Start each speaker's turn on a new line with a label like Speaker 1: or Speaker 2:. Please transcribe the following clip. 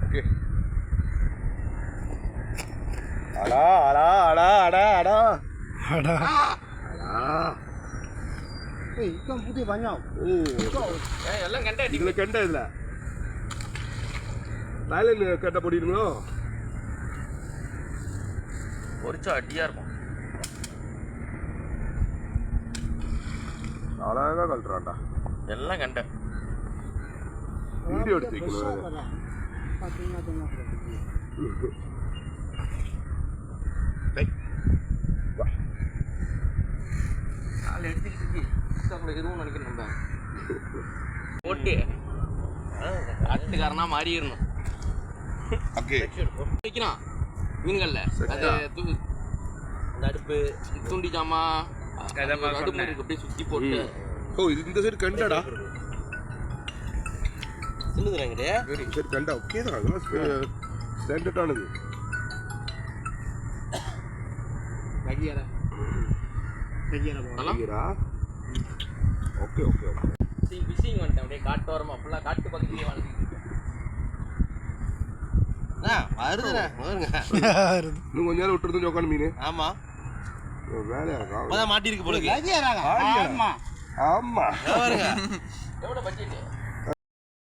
Speaker 1: Okay. அடா அடா அடா அடா அடா அடா அடா.
Speaker 2: ஏய் இக்கம் புதி banyak.
Speaker 3: எல்லாம் கண்டா
Speaker 1: இதுல கண்ட இதுல தாய்லாந்து கட்ட போடிடுங்களோ.
Speaker 3: பொரிச்சா அடியா இருக்கும்.
Speaker 1: அழகா கழட்டுறான்டா.
Speaker 3: எல்லாம் கண்ட
Speaker 1: வீடியோ எடுத்து வைக்கணும்.
Speaker 3: நாலு எடுத்துக்கிட்டு எதுவும் நினைக்கணும். நம்ம போட்டு ஆட்டுக்காரனா மாறிடணும். வைக்கிறான் மீன்கள்ல அது அந்த அடுப்பு துண்டி ஜாமா அடுப்பு அப்படியே சுத்தி போட்டு.
Speaker 1: ஓ இது இந்த சைடு கண்டடா.
Speaker 3: சின்னதுறாங்கடே
Speaker 1: சரி கண்டா ஓகே தான். அதெல்லாம் ஸ்டாண்டர்டானது.
Speaker 2: Bagiara. Bagiara bawah.
Speaker 1: Bagiara. Okay okay okay.
Speaker 3: Fishing வந்துட்டேன். அப்படியே காட்டோரமா ஃபுல்லா காட்டு பக்கத்துலயே வாழ்ந்துட்டு வருதுண்ணே வருங்க.
Speaker 1: இன்னும் கொஞ்ச நேரம் விட்டுருந்து உட்காந்து மீன்.
Speaker 3: ஆமா
Speaker 1: வேலையா இருக்கா
Speaker 3: மாட்டி இருக்கு போல.
Speaker 2: Bagiara. ஆமா.
Speaker 1: ஆமா
Speaker 3: வருங்க. எவ்வளவு பட்ஜெட்?